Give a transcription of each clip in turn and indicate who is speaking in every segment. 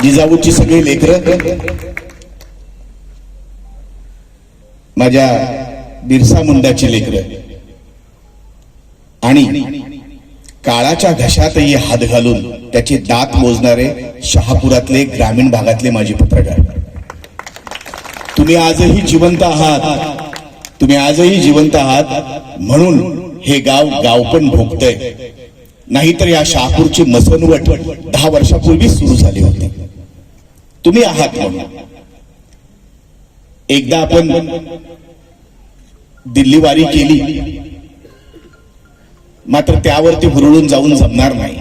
Speaker 1: जिजाऊची सगळी लेकरं, माझ्या बिरसा मुंडाची लेकरं आणि काळाच्या घशातही हात घालून त्याचे दात मोजणारे शहापुरातले ग्रामीण भागातले माजी पत्रकार, तुम्ही आजही जिवंत आहात. तुम्ही आजही जिवंत आहात म्हणून हे गाव पण भोगतंय. नाहीतर या शहापूरची मसनवट 10 वर्षापूर्वी सुरू झाली होती. तुम्ही आहात म्हणून. एकदा आपण दिल्लीवारी केली, मात्र त्यावरती हुरळून जाऊन जमणार नाही.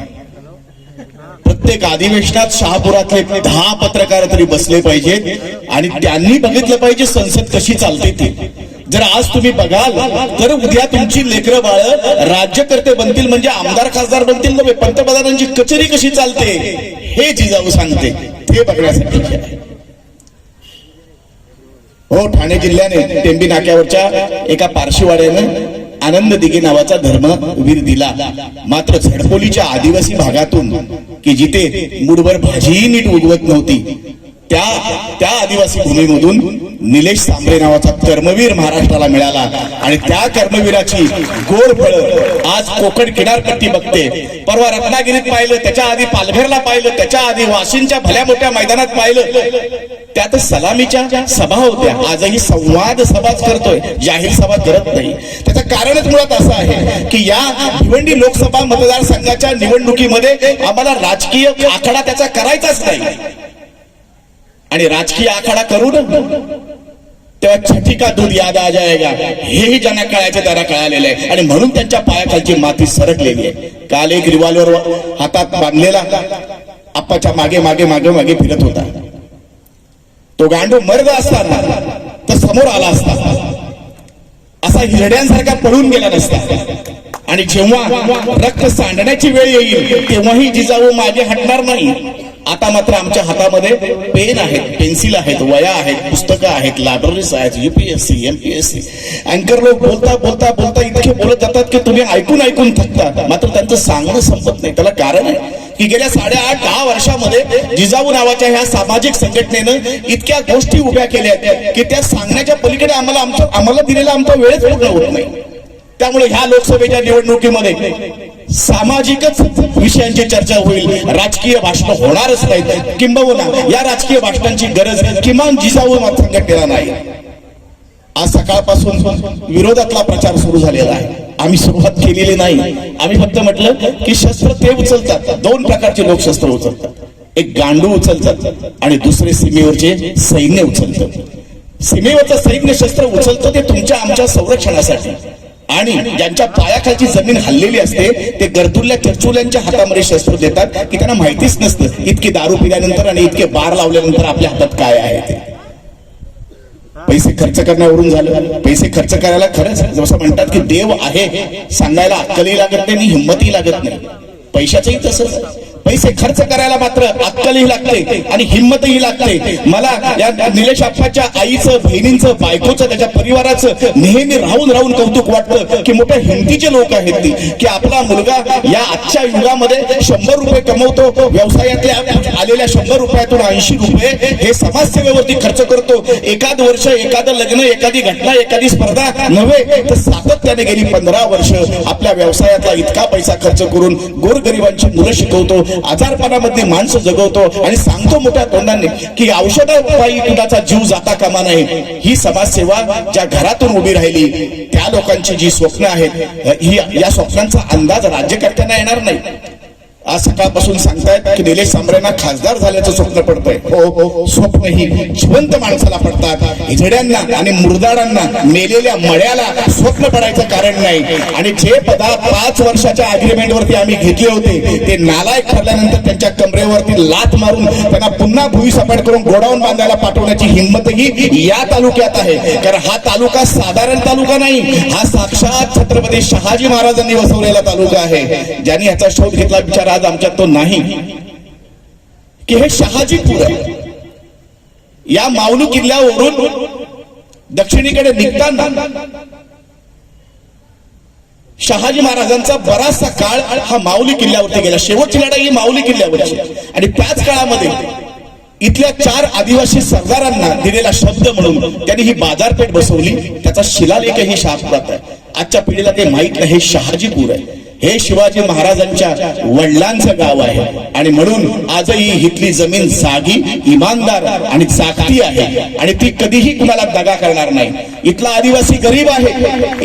Speaker 1: प्रत्येक अधिवेशनात शहापुरातले 10 पत्रकार तरी बसले पाहिजेत आणि त्यांनी बघितलं पाहिजे संसद कशी चालते ते. जर आज तुम्ही बघाल तर उद्या तुमची लेकरं बाळ राज्यकर्ते बनतील, म्हणजे आमदार खासदार बनतील नव्हे, पंतप्रधानांची कचेरी कशी चालते हे जिजाऊ सांगते, ते बघण्यासाठी. हो, ठाणे जिल्ह्याने टेंबी नाक्यावरच्या एका पारशीवाड्यानं आनंद दिघे नावाचा धर्मवीर दिला. मात्र झडपोलीच्या आदिवासी भागातून की जिथे मुठभर भाजीही नीट उगवत नव्हती, त्या आदिवासी भूमीमधून निलेश सांबरे नावाचा कर्मवीर महाराष्ट्राला मिळाला आणि त्या कर्मवीराची गोड फळं आज कोकण किनारपट्टी बघते. परवा रत्नागिरीत पाहिलं, त्याच्या आधी पालघरला पाहिलं, त्याच्या आधी वाशिंच्या भल्या मोठ्या मैदानात पाहिलं. त्यात सलामीच्या सभा होत्या. आजही संवाद सभाच करतोय, जाहीर सभा करत नाही. त्याचं कारणच मुळात असं आहे की या भिवंडी लोकसभा मतदारसंघाच्या निवडणुकीमध्ये आम्हाला राजकीय आखाडा त्याचा करायचाच नाही. आणि राजकीय आखाडा करून तेव्हा छठी का दूध याद आ जाएगा हेही ज्यांना कळायचे त्यांना कळालेलं आहे. आणि म्हणून त्यांच्या पायाखालची माती सरकलेली आहे. काल एक रिव्हॉल्वर हातात बांधलेला आप्पाच्या मागे मागे मागे मागे फिरत होता. तो गांडू मर्द असताना तर समोर आला असता, असा हिरड्यांसारखा पळून गेला नसता. आणि जेव्हा रक्त सांडण्याची वेळ येईल तेव्हाही जिजाऊ मागे हटणार नाही. आता मात्र आमच्या हातामध्ये पेन आहेत, पेन्सिल आहेत, वया आहेत, पुस्तकं आहेत, लायब्ररीज आहेत, UPSC MPSC. अँकर लोक बोलता बोलता बोलता इतके बोलत जातात की तुम्ही ऐकून ऐकून थकता, मात्र त्यांचं सांगणं संपत नाही. त्याला कारण आहे की गेल्या 8-10 वर्षामध्ये जिजाऊ नावाच्या ह्या सामाजिक संघटनेनं इतक्या गोष्टी उभ्या केल्या की त्या सांगण्याच्या पलीकडे आम्हाला दिलेला आमचा वेळच पूर्ण होत नाही. त्यामुळे ह्या लोकसभेच्या निवडणुकीमध्ये सामाजिकच विषयांची चर्चा होईल, राजकीय भाषण होणारच नाहीत. किंबहुना या राजकीय भाषणांची गरज किमान जिजाऊ संघटनेला नाही. आज सकाळपासून विरोधातला प्रचार सुरू झालेला आहे. आम्ही सुरुवात केलेली नाही. आम्ही फक्त म्हटलं की शस्त्र ते उचलतात. 2 प्रकारचे लोक शस्त्र उचलतात. एक गांडू उचलतात आणि दुसरे सीमेवरचे सैन्य उचलतात. सीमेवरचं सैन्य शस्त्र उचलतं ते तुमच्या आमच्या संरक्षणासाठी. आणि ज्यांच्या पायाखालची जमीन हल्लेली असते ते गरदुल्ल्या चर्चुल्यांच्या हातामध्ये शस्त्र देतात की त्यांना माहितीच नसतं इतके दारू पिल्यानंतर आणि इतके बार लावल्यानंतर आपल्या हातात काय आहे ते. पैसे खर्च करण्यावरून झालं. पैसे खर्च करायला खरंच जसं म्हणतात की देव आहे सांगायला अक्कलही लागत नाही आणि हिंमतही लागत नाही. पैशाचंही तसंच. पैसे खर्च करायला मात्र अक्कलही लागते आणि हिंमतही लागते. मला या निलेश आप्पाच्या आईचं, बहिणींचं, बायकोचं, त्याच्या परिवाराचं नेहमी राहून राहून कौतुक वाटतं की मोठ्या हिमतीचे लोक आहेत ती, की आपला मुलगा या आजच्या युगामध्ये 100 रुपये कमवतो, व्यवसायातल्या आलेल्या 100 रुपयातून 80 रुपये हे समाजसेवेवरती खर्च करतो. एखाद वर्ष, एखादं लग्न, एखादी घटना, एखादी स्पर्धा नव्हे तर सातत्याने गेली 15 वर्ष आपल्या व्यवसायातला इतका पैसा खर्च करून गोरगरिबांची मुलं शिकवतो, आजारपणामध्ये माणसं जगवतो आणि सांगतो मोठ्या तोंडाने की औषधापायी कुणाचा जीव जाता कामा नये. ही समाजसेवा ज्या घरातून उभी राहिली त्या लोकांची जी स्वप्न आहेत, ही या स्वप्नांचा अंदाज राज्यकर्त्यांना येणार नाही. आज सकाळपासून सांगतायत की निलेश सांबरेंना खासदार झाल्याचं स्वप्न पडतंय. हो, स्वप्न ही जिवंत माणसाला पडतात. हिजड्यांना आणि मुरदाडांना, मेलेल्या मळ्याला स्वप्न पडायचं कारण नाही. आणि जे 5 वर्षाच्या अग्रीमेंट वरती आम्ही घेतले होते ते नालायक ठरल्यानंतर त्यांच्या कमरेवरती लाथ मारून त्यांना पुन्हा भुईसपाट करून गोडाऊन बांधायला पाठवण्याची हिंमतही या तालुक्यात आहे. कारण हा तालुका साधारण तालुका नाही, हा साक्षात छत्रपती शहाजी महाराजांनी वसवलेला तालुका आहे. ज्यांनी याचा शोध घेतला बिचारा आज आमच्यात तो नाही की हे शहाजीपूर आहे. या माऊली किल्ल्यावरून दक्षिणेकडे निघताना शहाजी महाराजांचा बराचसा काळ हा माऊली किल्ल्यावरती गेला. शेवटची लढाई ही माऊली किल्ल्यावरची. आणि त्याच काळामध्ये इथल्या 4 आदिवासी सरदारांना दिलेला शब्द म्हणून त्यांनी ही बाजारपेठ बसवली. त्याचा शिलालेखही शहापुरात आहे. आजच्या पिढीला ते माहित नाही, हे शहाजीपूर आहे. हे शिवाजी महाराजांच्या वडिलांचं गाव आहे आणि म्हणून आजही इथली जमीन जागी, इमानदार आणि जागती आहे आणि ती कधीही कुणाला दगा करणार नाही. इथला आदिवासी गरीब आहे,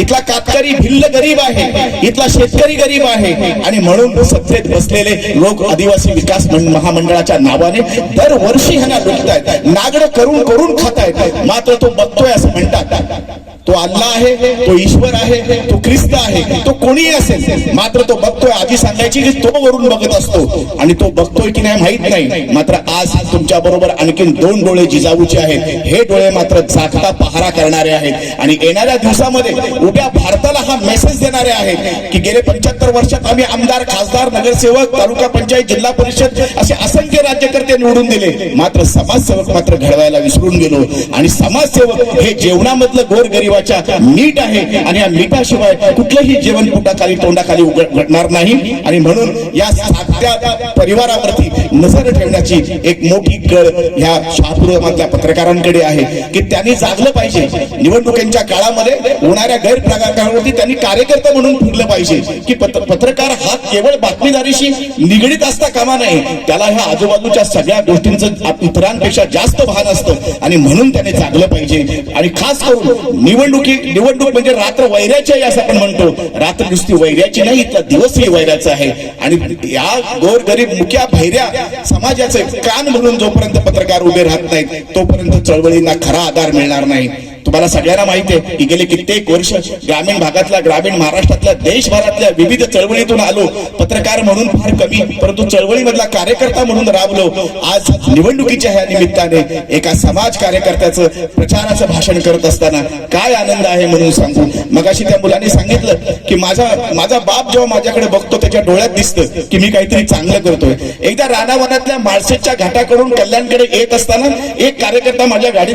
Speaker 1: इथला कातकरी भिल्ल गरीब आहे, इथला शेतकरी गरीब आहे आणि म्हणून सत्तेत बसलेले लोक आदिवासी विकास महामंडळाच्या नावाने दरवर्षी ह्यांना लुटतायत, नागडं करून करून खातायत. मात्र तो बघतोय असं म्हणतात. तो अल्लाह आहे, तो ईश्वर आहे, तो ख्रिस्त आहे, तो कोणीही असेल, मात्र तो बघतोय. आजी सांगायची की तो वरून बघत असतो आणि तो बघतोय की नाही माहित नाही. मात्र आज तुमच्या बरोबर आणखीन 2 डोळे जिजाऊचे आहेत. हे डोळे मात्र जागता पहारा करणारे आहेत आणि येणाऱ्या दिवसामध्ये उद्या भारताला हा मेसेज देणारे आहेत की गेले 75 वर्षात आम्ही आमदार, खासदार, नगरसेवक, तालुका पंचायत, जिल्हा परिषद असे असंख्य राज्यकर्ते निवडून दिले, मात्र समाजसेवक मात्र घडवायला विसरून गेलो. आणि समाजसेवक हे जेवणामधलं गोरगरीब मीठ आहे आणि या मिठाशिवाय कुठलंही जेवण पोटाखाली तोंडाखाली उघडणार नाही. आणि म्हणून या साध्या परिवारावरती नजर ठेवण्याची एक मोठी कळ ह्या शहापूरमधल्या पत्रकारांकडे आहे की त्यांनी जागलं पाहिजे. निवडणुकीच्या काळामध्ये होणाऱ्या गैरप्रकारांवरती त्यांनी कार्यकर्ता म्हणून फिरलं पाहिजे की पत्रकार हा केवळ बातमीदारीशी निगडीत असता कामा नये, त्याला ह्या आजूबाजूच्या सगळ्या गोष्टींचं इतरांपेक्षा जास्त भान असतं आणि म्हणून त्याने जागलं पाहिजे. आणि खास करून निवडणूक म्हणजे रात्र वैऱ्याची असं आपण म्हणतो. रात्र नुसती वैऱ्याची नाही, इथला दिवसही वैऱ्याचा आहे. आणि या गोरगरीब मुख्या भैऱ्या समाजाचे कान म्हणून जोपर्यंत पत्रकार उभे राहत नाहीत तोपर्यंत चळवळींना खरा आधार मिळणार नाही. तुम्हाला सगळ्यांना माहिती आहे की गेले कित्येक वर्ष ग्रामीण भागातल्या, ग्रामीण महाराष्ट्रातल्या, देशभरातल्या विविध चळवळीतून आलो. पत्रकार म्हणून फार कमी, परंतु चळवळीमधला कार्यकर्ता म्हणून राबलो. आज निवडणुकीच्या ह्या निमित्ताने एका समाज कार्यकर्त्याचं प्रचाराचं भाषण करत असताना काय आनंद आहे म्हणून सांगू. मगाशी त्या मुलांनी सांगितलं की माझा बाप जेव्हा माझ्याकडे बघतो त्याच्या डोळ्यात दिसतं की मी काहीतरी चांगलं करतोय. एकदा रानावनातल्या माळशेजच्या घाटाकडून कल्याणकडे येत असताना एक कार्यकर्ता माझ्या गाडीत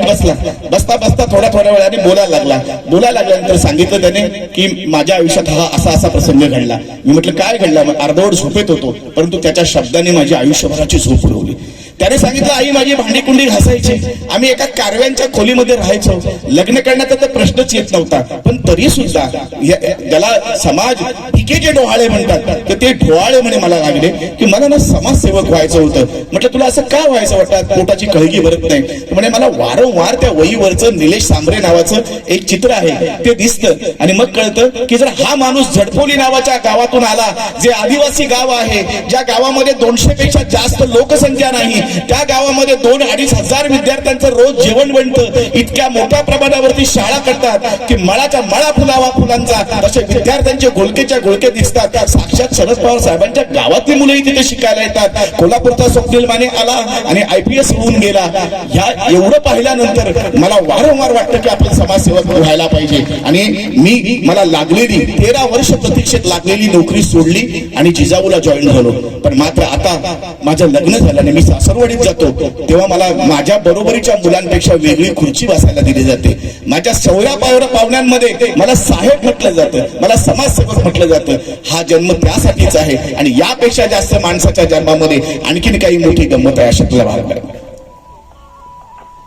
Speaker 1: बसता थोड्या वेळाने बोलायला लागल्यानंतर सांगितलं त्याने की माझ्या आयुष्यात हा असा प्रसंग घडला. मी म्हटलं काय घडला? अर्धवट झोपेत होतो, परंतु त्याच्या शब्दाने माझी आयुष्यभराची झोप उडवली. त्याने सांगितलं आई माझी भांडी-कुंडी घासायची, आम्ही एका कारव्यांच्या खोलीमध्ये राहायचो, लग्न करण्याचा तर प्रश्नच येत नव्हता, पण तरी सुद्धा ज्याला समाज भिकेचे डोहाळे म्हणतात तर ते डोहाळे म्हणे मला लागले की मला ना समाजसेवक व्हायचं होतं. म्हटलं तुला असं का व्हायचं वाटतं? पोटाची कळगी भरत नाही. म्हणे मला वारंवार त्या वहीवरचं निलेश सांबरे नावाचं एक चित्र आहे ते दिसतं आणि मग कळतं की जर हा माणूस झडपोली नावाच्या गावातून आला, जे आदिवासी गाव आहे, ज्या गावामध्ये 200 पेक्षा जास्त लोकसंख्या नाही, त्या गावामध्ये 2-2.5 हजार विद्यार्थ्यांचं रोज जेवण बनतं, इतक्या मोठ्या प्रमाणावरती शाळा करतात की मळाच्या मळा फुलावा फुलांचा, तसे विद्यार्थ्यांचे घोळकेच्या घोळके दिसतात. साक्षात शरद पवार साहेबांच्या गावातली मुलंही तिथे शिकायला येतात. कोल्हापूरचा स्वप्नील माने आला आणि IPS होऊन गेला. ह्या एवढं पाहिल्यानंतर मला वारंवार वाटतं की आपण समाजसेवक व्हायला पाहिजे. आणि मला लागलेली 13 वर्ष प्रतीक्षेत लागलेली नोकरी सोडली आणि जिजाऊला जॉईन झालो. पण मात्र आता माझं लग्न झाल्याने मी सासरवाडीत जातो तेव्हा मला माझ्या बरोबरीच्या मुलांपेक्षा वेगळी खुर्ची बसायला दिली जाते. माझ्या सवऱ्या पाहुण्यांमध्ये मला साहेब म्हटलं जातं, मला समाजसेवक म्हटलं जातं. हा जन्म त्यासाठीच आहे आणि यापेक्षा जास्त माणसाच्या जन्मामध्ये आणखीन काही मोठी गंमत आहे अशातला भाग.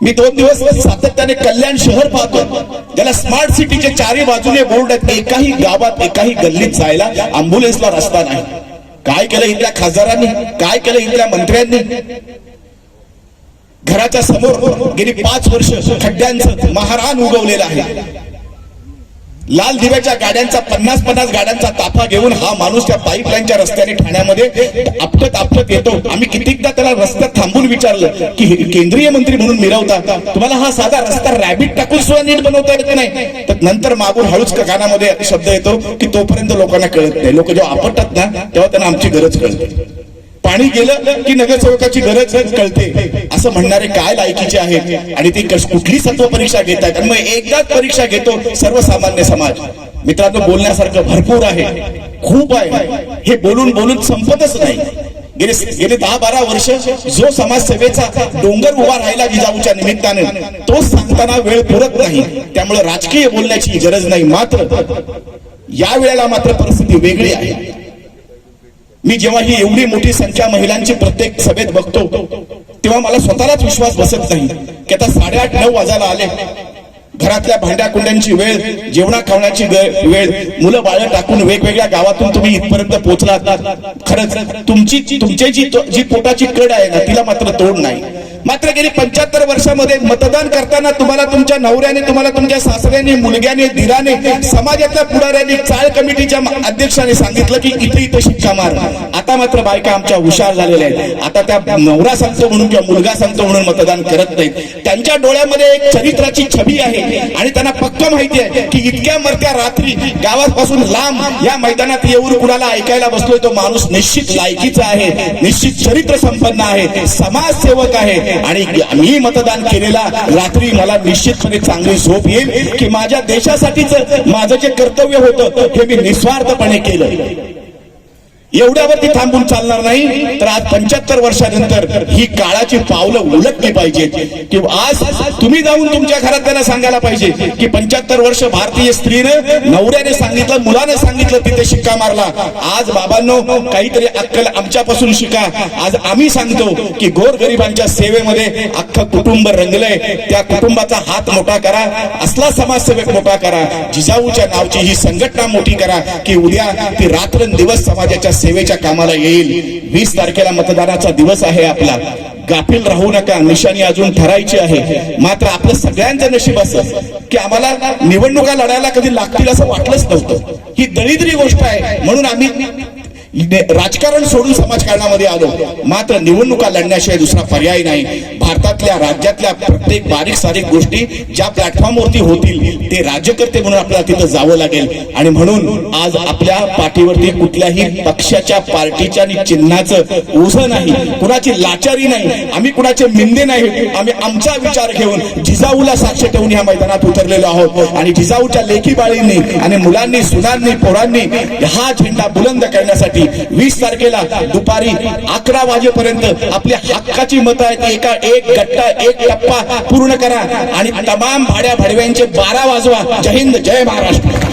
Speaker 1: मी 2 दिवस सातत्याने कल्याण शहर पाहतो, ज्याला स्मार्ट सिटीचे 4ही बाजूने बोर्ड आहेत. एकाही गावात, एकाही गल्लीत जायला अँब्युलन्सला रस्ता नाही. काय केलं इथल्या खासदारांनी? काय केलं इथल्या मंत्र्यांनी? घराच्या समोर गेली 5 वर्ष खड्ड्यांचं महारान उगवलेलं आहे. लाल दिव्याच्या गाड्यांचा 50 गाड्यांचा ताफा घेऊन हा माणूस त्या पाईपलाईनच्या रस्त्याने ठाण्यामध्ये आपटत येतो. आम्ही कितीकदा त्याला रस्त्यात थांबून विचारलं की केंद्रीय मंत्री म्हणून मिरवता, तुम्हाला हा साधा रस्ता रॅबिट टाकून सुद्धा नीट बनवता येत नाही. तर नंतर मागून हळूच कानामध्ये शब्द येतो की तोपर्यंत लोकांना कळत नाही. लोक जेव्हा आपटतात ना तेव्हा त्यांना आमची गरज कळते. पाणी गेलं की नगरसेवकाची गरज कळते असं म्हणणारे काय लायकीचे आहेत आणि ती कुठली सत्व परीक्षा घेतात. आणि मग एकदाच परीक्षा घेतो सर्वसामान्य समाज. मित्रांनो बोलण्यासारखं भरपूर आहे, खूप आहे. हे बोलून संपतच नाही. गेले 10-12 वर्ष जो समाजसेवेचा डोंगर उभा राहिला जिजाऊच्या निमित्ताने तो सांगताना वेळ पुरत नाही. त्यामुळे राजकीय बोलण्याची गरज नाही. मात्र या वेळेला मात्र परिस्थिती वेगळी आहे. मी जेव्हा ही एवढी मोठी संख्या महिलांची प्रत्येक सभेत बघतो तेव्हा मला स्वतःलाच विश्वास बसत नाही की आता 8:30-9 वाजायला आले. घरातल्या भांड्या कुंड्यांची वेळ, जेवणा खावण्याची वेळ, मुलं बाळं टाकून वेगवेगळ्या गावातून तुम्ही इथपर्यंत पोहोचलात. खरंच तुमची जी पोटाची कड आहे ना तिला मात्र तोड नाही. मात्र गेली 75 वर्षामध्ये मतदान करताना तुम्हाला तुमच्या नवऱ्याने, तुम्हाला तुमच्या सासऱ्याने, मुलग्याने, दिराने, समाजातल्या पुढाऱ्यांनी, चाळ कमिटीच्या अध्यक्षाने सांगितलं की इथे इथे शिक्का मार. आता मात्र बायका आमच्या हुशार झालेल्या आहेत. आता त्या नवरा सांगतो म्हणून किंवा मुलगा सांगतो म्हणून मतदान करत नाहीत. त्यांच्या डोळ्यामध्ये एक चरित्राची छबी आहे आणि त्यांना पक्क माहिती आहे की इतक्या मरत्या रात्री गावापासून लांब या मैदानात येऊन कुणाला ऐकायला बसलोय तो माणूस निश्चित लायकीचा आहे, निश्चित चरित्र संपन्न आहे, समाजसेवक आहे. आणि मी मतदान केलेला रात्री मला निश्चितपणे चांगली झोप येईल की माझ्या देशासाठीच माझं जे कर्तव्य होतं हे मी निस्वार्थपणे केलं. एवढ्यावरती थांबून चालणार नाही. तर आज 75 वर्षानंतर ही काळाची पावलं उलटली पाहिजेत की आज तुम्ही जाऊन तुमच्या घरात त्यांना सांगायला पाहिजे की 75 वर्ष भारतीय स्त्रीनं, नवऱ्याने सांगितलं, मुलाने सांगितलं, तिथे शिक्का मारला. आज बाबांनो काहीतरी अक्कल आमच्यापासून शिका. आज आम्ही सांगतो की गोरगरिबांच्या सेवेमध्ये अख्खं कुटुंब रंगलंय. त्या कुटुंबाचा हात मोठा करा, असला समाजसेवक मोठा करा, जिजाऊच्या नावची ही संघटना मोठी करा की उद्या ती रात्रंदिवस समाजाच्या सेवेच्या कामाला येईल. 20 तारखेला मतदानाचा दिवस आहे आपला. गाफील राहू नका. निशाणी अजून ठरायची आहे. मात्र आपलं सगळ्यांचं नशीब असं की आम्हाला निवडणुका लढायला कधी लागतील असं वाटलंच नव्हतं. ही दळिद्री गोष्ट आहे म्हणून आम्ही राजकारण सोडून समाजकारणामध्ये आलो. मात्र निवडणुका लढण्याशिवाय दुसरा पर्याय नाही. भारतातल्या, राज्यातल्या प्रत्येक बारीक सारीक गोष्टी ज्या प्लॅटफॉर्मवरती होतील ते राज्यकर्ते म्हणून आपल्याला तिथं जावं लागेल. आणि म्हणून आज आपल्या पाठीवरती कुठल्याही पक्षाच्या, पार्टीच्या आणि चिन्हाचं ओझं नाही, कुणाची लाचारी नाही, आम्ही कुणाचे मिंदे नाही. आम्ही आमचा विचार घेऊन जिजाऊला साक्ष ठेवून या मैदानात उतरलेलो आहोत. आणि जिजाऊच्या लेखी बाळींनी आणि मुलांनी, सुनांनी, पोरांनी हा झेंडा बुलंद करण्यासाठी 20 तारखेला दुपारी 11 वाजेपर्यंत आपल्या हक्काची मतं आहेत. एक गट्टा, एक टप्पा पूर्ण करा आणि तमाम भाड्या भाडव्यांचे 12 वाजवा. जय हिंद, जय महाराष्ट्र.